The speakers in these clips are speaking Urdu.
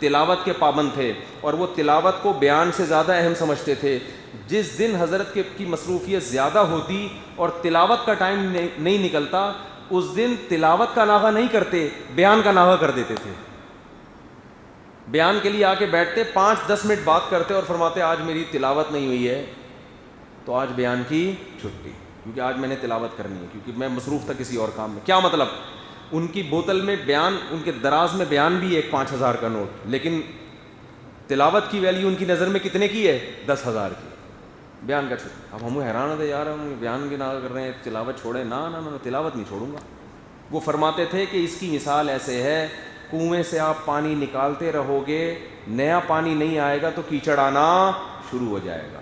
تلاوت کے پابند تھے اور وہ تلاوت کو بیان سے زیادہ اہم سمجھتے تھے. جس دن حضرت کی مصروفیت زیادہ ہوتی اور تلاوت کا ٹائم نہیں نکلتا, اس دن تلاوت کا ناغہ نہیں کرتے, بیان کا ناغہ کر دیتے تھے. بیان کے لیے آ کے بیٹھتے, 5-10 منٹ بات کرتے اور فرماتے آج میری تلاوت نہیں ہوئی ہے تو آج بیان کی چھٹی, کیونکہ آج میں نے تلاوت کرنی ہے, کیونکہ میں مصروف تھا کسی اور کام میں. کیا مطلب؟ ان کی بوتل میں بیان, ان کے دراز میں بیان بھی ایک 5,000 کا نوٹ, لیکن تلاوت کی ویلیو ان کی نظر میں کتنے کی ہے؟ 10,000 کی. بیان کا چھٹی. اب ہم حیران ہوتے یار ہم بیان کی نہ کر رہے ہیں, تلاوت چھوڑیں. نہ تلاوت نہیں چھوڑوں گا. وہ فرماتے تھے کہ اس کی مثال ایسے ہے, کنویں سے آپ پانی نکالتے رہو گے, نیا پانی نہیں آئے گا تو کیچڑ آنا شروع ہو جائے گا.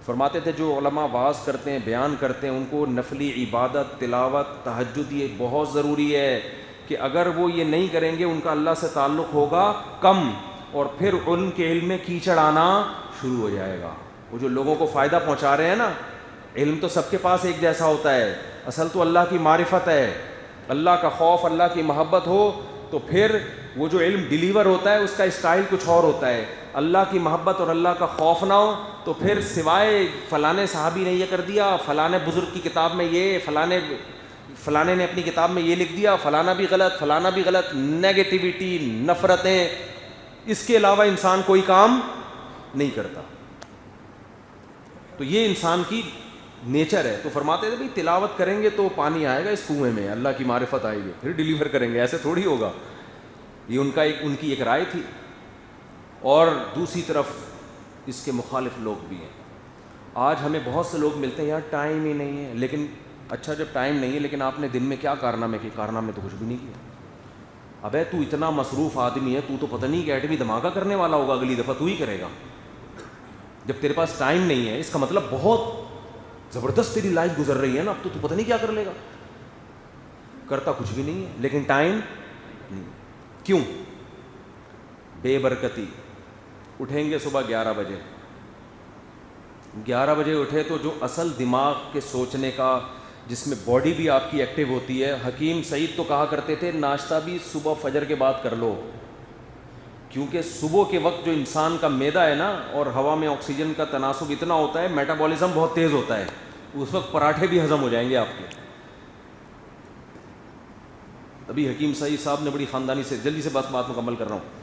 فرماتے تھے جو علماء واعظ کرتے ہیں, بیان کرتے ہیں, ان کو نفلی عبادت, تلاوت, تہجد یہ بہت ضروری ہے کہ اگر وہ یہ نہیں کریں گے ان کا اللہ سے تعلق ہوگا کم, اور پھر ان کے علم میں کیچڑ آنا شروع ہو جائے گا. وہ جو لوگوں کو فائدہ پہنچا رہے ہیں نا, علم تو سب کے پاس ایک جیسا ہوتا ہے, اصل تو اللہ کی معرفت ہے, اللہ کا خوف, اللہ کی محبت ہو تو پھر وہ جو علم ڈیلیور ہوتا ہے اس کا اسٹائل کچھ اور ہوتا ہے. اللہ کی محبت اور اللہ کا خوف نہ ہو تو پھر سوائے فلانے صحابی نے یہ کر دیا, فلانے بزرگ کی کتاب میں یہ, فلانے نے اپنی کتاب میں یہ لکھ دیا, فلانا بھی غلط, فلانا بھی غلط, نیگیٹیوٹی, نفرتیں, اس کے علاوہ انسان کوئی کام نہیں کرتا. تو یہ انسان کی نیچر ہے. تو فرماتے تھے بھائی تلاوت کریں گے تو پانی آئے گا اس کنویں میں, اللہ کی معرفت آئے گی, پھر ڈیلیور کریں گے, ایسے تھوڑی ہوگا. یہ ان کی ایک رائے تھی. اور دوسری طرف اس کے مخالف لوگ بھی ہیں. آج ہمیں بہت سے لوگ ملتے ہیں یار ٹائم ہی نہیں ہے, لیکن اچھا جب ٹائم نہیں ہے لیکن آپ نے دن میں کیا کارنامے کیے؟ کارنامے تو کچھ بھی نہیں کیا. ابے تو اتنا مصروف آدمی ہے, تو پتہ نہیں کہ ایٹمی دھماکہ کرنے والا ہوگا, اگلی دفعہ تو ہی کرے گا. جب تیرے پاس ٹائم نہیں ہے اس کا مطلب بہت زبردست تیری لائف گزر رہی ہے نا, اب تو پتہ نہیں کیا کر لے گا. کرتا کچھ بھی نہیں ہے لیکن ٹائم نہیں. کیوں؟ بے برکتی. اٹھیں گے صبح 11 بجے, 11 بجے اٹھے تو جو اصل دماغ کے سوچنے کا, جس میں باڈی بھی آپ کی ایکٹیو ہوتی ہے. حکیم سعید تو کہا کرتے تھے ناشتہ بھی صبح فجر کے بعد کر لو, کیونکہ صبح کے وقت جو انسان کا معدہ ہے نا اور ہوا میں آکسیجن کا تناسب اتنا ہوتا ہے, میٹابولزم بہت تیز ہوتا ہے, اس وقت پراٹھے بھی ہضم ہو جائیں گے آپ کے. ابھی حکیم سعید صاحب نے بڑی خاندانی سے, جلدی سے بات مکمل کر رہا ہوں.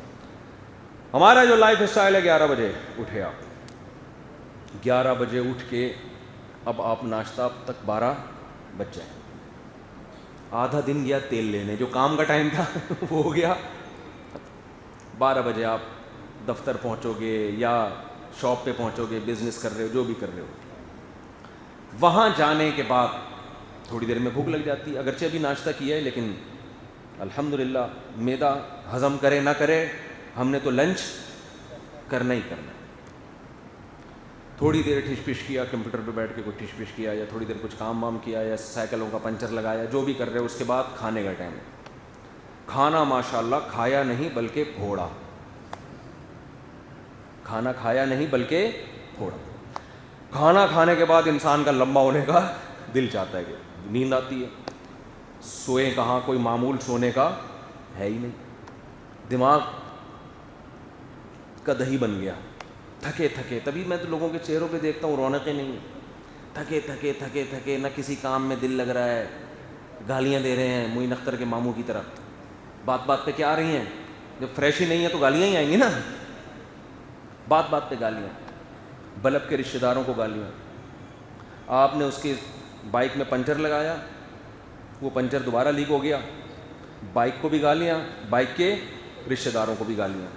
ہمارا جو لائف اسٹائل ہے 11 بجے اٹھے آپ, 11 بجے اٹھ کے اب آپ ناشتہ تک 12 بج جائے. آدھا دن گیا تیل لینے, جو کام کا ٹائم تھا وہ ہو گیا. 12 بجے آپ دفتر پہنچو گے یا شاپ پہ پہنچو گے, بزنس کر رہے ہو, جو بھی کر رہے ہو. وہاں جانے کے بعد تھوڑی دیر میں بھوک لگ جاتی ہے, اگرچہ ابھی ناشتہ کیا ہے لیکن الحمدللہ معدہ ہضم کرے نہ کرے ہم نے تو لنچ کرنا ہی کرنا. تھوڑی دیر ٹھش پش کیا, کمپیوٹر پہ بیٹھ کے کوئی ٹھش پش کیا, یا تھوڑی دیر کچھ کام وام کیا, یا سائیکلوں کا پنچر لگایا, جو بھی کر رہے ہو. اس کے بعد کھانے کا ٹائم. کھانا ماشاءاللہ کھایا نہیں بلکہ پھوڑا, کھانا کھایا نہیں بلکہ پھوڑا. کھانا کھانے کے بعد انسان کا لمبا ہونے کا دل چاہتا ہے, کہ نیند آتی ہے, سوئیں کہاں, کوئی معمول سونے کا ہے ہی نہیں. دماغ کا دہی بن گیا, تھکے تھکے. تبھی میں تو لوگوں کے چہروں پہ دیکھتا ہوں رونقیں نہیں ہیں, تھکے تھکے تھکے تھکے, نہ کسی کام میں دل لگ رہا ہے, گالیاں دے رہے ہیں معین اختر کے ماموں کی طرح. بات بات پہ کیا آ رہی ہیں؟ جب فریش ہی نہیں ہے تو گالیاں ہی آئیں گی نا. بات بات پہ گالیاں, بلب کے رشتہ داروں کو گالیاں. آپ نے اس کی بائک میں پنچر لگایا, وہ پنچر دوبارہ لیک ہو گیا, بائک کو بھی گالیاں, بائک کے رشتہ داروں کو بھی گالیاں.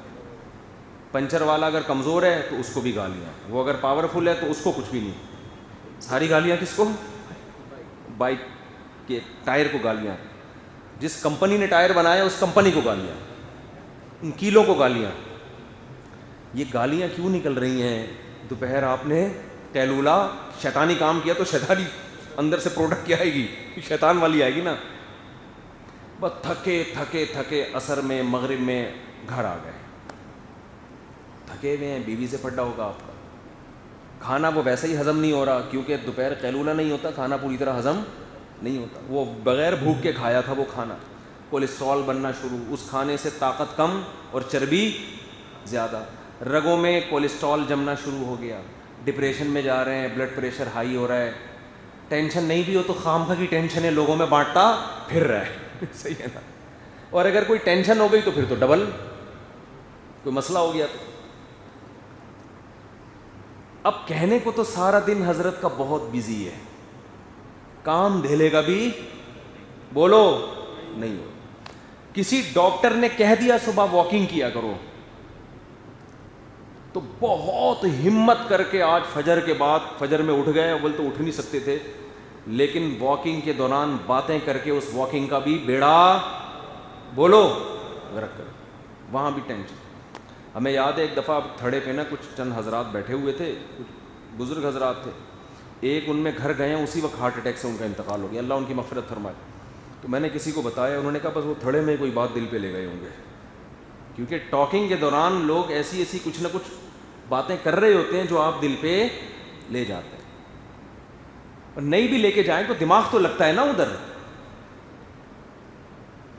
پنچر والا اگر کمزور ہے تو اس کو بھی گالیاں, وہ اگر پاورفل ہے تو اس کو کچھ بھی نہیں. ساری گالیاں کس کو؟ بائک کے ٹائر کو گالیاں, جس کمپنی نے ٹائر بنایا اس کمپنی کو گالیاں, ان کیلوں کو گالیاں. یہ گالیاں کیوں نکل رہی ہیں؟ دوپہر آپ نے قیلولہ شیطانی کام کیا تو شیطانی اندر سے پروڈکٹ کیا آئے گی؟ شیطان والی آئے گی نا. بس تھکے تھکے تھکے عصر میں مغرب میں گھر آ گئے, تھکے ہوئے ہیں, بیوی سے پھڈا ہوگا آپ کا. کھانا وہ ویسے ہی ہضم نہیں ہو رہا کیونکہ دوپہر قیلولہ نہیں ہوتا, کھانا پوری طرح ہضم نہیں ہوتا. وہ بغیر بھوک کے کھایا تھا وہ کھانا. کولیسٹرول بننا شروع, اس کھانے سے طاقت کم اور چربی زیادہ, رگوں میں کولیسٹرول جمنا شروع ہو گیا, ڈپریشن میں جا رہے ہیں, بلڈ پریشر ہائی ہو رہا ہے, ٹینشن نہیں بھی ہو تو خامخواہ کی ٹینشن ہے لوگوں میں بانٹتا پھر رہا ہے صحیح ہے نا, اور اگر کوئی ٹینشن ہو گئی تو پھر تو ڈبل کوئی مسئلہ ہو گیا. تو اب کہنے کو تو سارا دن حضرت کا بہت بزی ہے, کام دھیلے کا بھی بولو نہیں ہو. کسی ڈاکٹر نے کہہ دیا صبح واکنگ کیا کرو تو بہت ہمت کر کے آج فجر کے بعد, فجر میں اٹھ گئے, اول تو اٹھ نہیں سکتے تھے, لیکن واکنگ کے دوران باتیں کر کے اس واکنگ کا بھی بیڑا بولو غرق کر. وہاں بھی ٹینشن. ہمیں یاد ہے ایک دفعہ تھڑے پہ نا کچھ چند حضرات بیٹھے ہوئے تھے, کچھ بزرگ حضرات تھے, ایک ان میں گھر گئے ہیں, اسی وقت ہارٹ اٹیک سے ان کا انتقال ہو گیا, اللہ ان کی مغفرت فرمائے. تو میں نے کسی کو بتایا, انہوں نے کہا بس وہ تھڑے میں کوئی بات دل پہ لے گئے ہوں گے, کیونکہ ٹاکنگ کے دوران لوگ ایسی ایسی کچھ نہ کچھ باتیں کر رہے ہوتے ہیں جو آپ دل پہ لے جاتے ہیں, اور نہیں بھی لے کے جائیں تو دماغ تو لگتا ہے نا ادھر.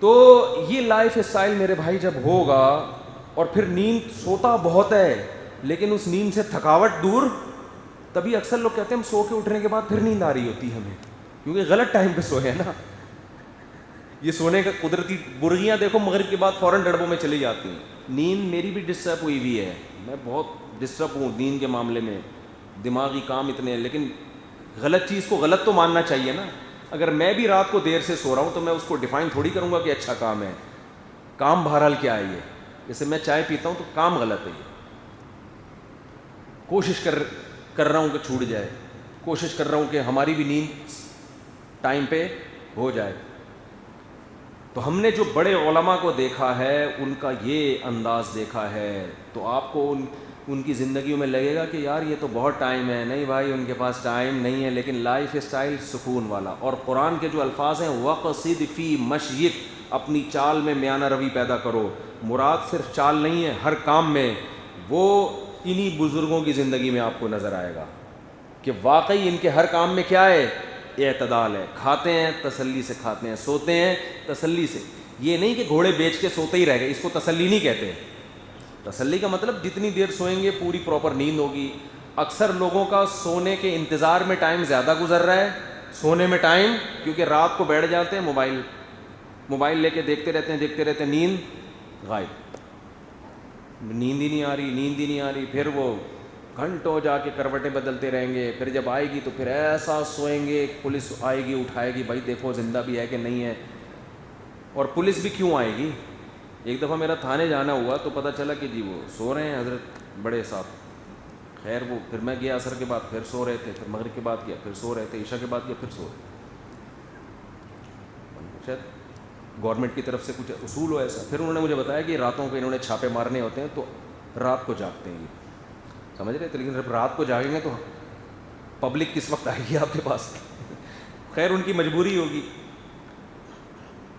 تو یہ لائف اسٹائل میرے بھائی جب ہوگا, اور پھر نیند سوتا بہت ہے لیکن اس نیند سے تھکاوٹ دور, تبھی اکثر لوگ کہتے ہیں ہم سو کے اٹھنے کے بعد پھر نیند آ رہی ہوتی ہے ہمیں, کیونکہ غلط ٹائم پہ سوئے ہیں نا. یہ سونے کا قدرتی برغیاں دیکھو مغرب کے بعد فوراً ڈڑبوں میں چلی جاتی ہیں. نیند میری بھی ڈسٹرب ہوئی ہے, میں بہت ڈسٹرب ہوں نیند کے معاملے میں, دماغی کام اتنے ہیں, لیکن غلط چیز کو غلط تو ماننا چاہیے نا. اگر میں بھی رات کو دیر سے سو رہا ہوں تو میں اس کو ڈیفائن تھوڑی کروں گا کہ اچھا کام ہے. کام بہرحال کیا ہے, یہ جیسے میں چائے پیتا ہوں تو کام غلط ہے, یہ کوشش کر رہا ہوں کہ چھوٹ جائے, کوشش کر رہا ہوں کہ ہماری بھی نیند ٹائم پہ ہو جائے. تو ہم نے جو بڑے علماء کو دیکھا ہے ان کا یہ انداز دیکھا ہے, تو آپ کو ان کی زندگیوں میں لگے گا کہ یار یہ تو بہت ٹائم ہے. نہیں بھائی, ان کے پاس ٹائم نہیں ہے, لیکن لائف اسٹائل سکون والا. اور قرآن کے جو الفاظ ہیں وَقْصِدْ فِي مَشْيِكَ, اپنی چال میں میانہ روی پیدا کرو. مراد صرف چال نہیں ہے, ہر کام میں. وہ انہی بزرگوں کی زندگی میں آپ کو نظر آئے گا کہ واقعی ان کے ہر کام میں کیا ہے, اعتدال ہے. کھاتے ہیں تسلی سے کھاتے ہیں, سوتے ہیں تسلی سے. یہ نہیں کہ گھوڑے بیچ کے سوتے ہی رہ گئے, اس کو تسلی نہیں کہتے. تسلی کا مطلب جتنی دیر سوئیں گے پوری پراپر نیند ہوگی. اکثر لوگوں کا سونے کے انتظار میں ٹائم زیادہ گزر رہا ہے, سونے میں ٹائم, کیونکہ رات کو بیٹھ جاتے ہیں موبائل لے کے دیکھتے رہتے ہیں, نیند غائب, نیند ہی نہیں آ رہی. پھر وہ گھنٹوں جا کے کروٹیں بدلتے رہیں گے, پھر جب آئے گی تو پھر ایسا سوئیں گے, پولیس آئے گی اٹھائے گی, بھائی دیکھو زندہ بھی ہے کہ نہیں ہے. اور پولیس بھی کیوں آئے گی؟ ایک دفعہ میرا تھانے جانا ہوا تو پتہ چلا کہ جی وہ سو رہے ہیں حضرت بڑے صاحب. خیر وہ پھر میں گیا, عصر کے بعد پھر سو رہے تھے, پھر مغرب کے بعد کیا پھر سو رہے تھے, عشاء کے بعد کیا پھر سو رہے. شاید گورنمنٹ کی طرف سے کچھ اصول ہو ایسا. پھر انہوں نے مجھے بتایا کہ راتوں کو انہوں نے چھاپے مارنے ہوتے ہیں تو رات کو جاگتے ہیں, سمجھ رہے تھے. لیکن جب رات کو جاگیں گے تو پبلک کس وقت آئے گی آپ کے پاس؟ خیر ان کی مجبوری ہوگی.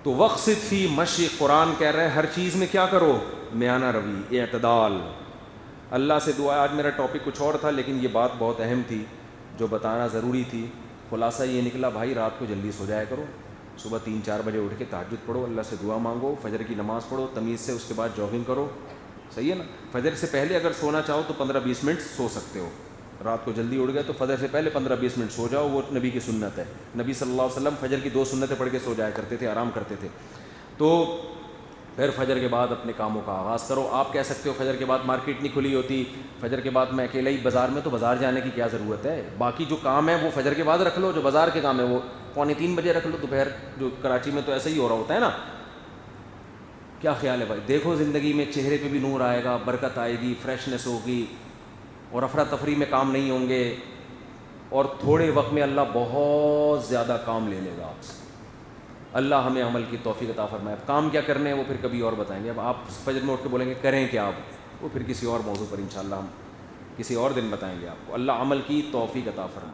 تو وقصد فی مشی, قرآن کہہ رہے ہیں ہر چیز میں کیا کرو, میانہ روی, اعتدال. اللہ سے دعا. آج میرا ٹاپک کچھ اور تھا لیکن یہ بات بہت اہم تھی جو بتانا ضروری تھی. خلاصہ یہ نکلا بھائی, رات کو جلدی سو جایا کرو, صبح 3-4 بجے اٹھ کے تہجد پڑھو, اللہ سے دعا مانگو, فجر کی نماز پڑھو تمیز سے, اس کے بعد جاگنگ کرو. صحیح ہے نا. فجر سے پہلے اگر سونا چاہو تو 15-20 منٹ سو سکتے ہو. رات کو جلدی اٹھ گئے تو فجر سے پہلے 15-20 منٹ سو جاؤ, وہ نبی کی سنت ہے. نبی صلی اللہ علیہ وسلم فجر کی 2 سنتیں پڑھ کے سو جایا کرتے تھے, آرام کرتے تھے. تو پھر فجر کے بعد اپنے کاموں کا آغاز کرو. آپ کہہ سکتے ہو فجر کے بعد مارکیٹ نہیں کھلی ہوتی, فجر کے بعد میں اکیلا ہی بازار میں, تو بازار جانے کی کیا ضرورت ہے. باقی جو کام ہے وہ فجر کے بعد رکھ لو, جو بازار کے کام ہے وہ 2:45 بجے رکھ لو دوپہر. جو کراچی میں تو ایسا ہی ہو رہا ہوتا ہے نا. کیا خیال ہے بھائی؟ دیکھو زندگی میں چہرے پہ بھی نور آئے گا, برکت آئے گی, فریشنس ہوگی, اور افراتفری میں کام نہیں ہوں گے, اور تھوڑے وقت میں اللہ بہت زیادہ کام لے لے گا آپ سے. اللہ ہمیں عمل کی توفیق عطا فرمائے. کام کیا کرنے ہیں وہ پھر کبھی اور بتائیں گے. اب آپ فجر میں اٹھ کے بولیں گے کریں کیا, آپ وہ پھر کسی اور موضوع پر انشاءاللہ ہم کسی اور دن بتائیں گے آپ کو. اللہ عمل کی توفیق عطا فرمائے.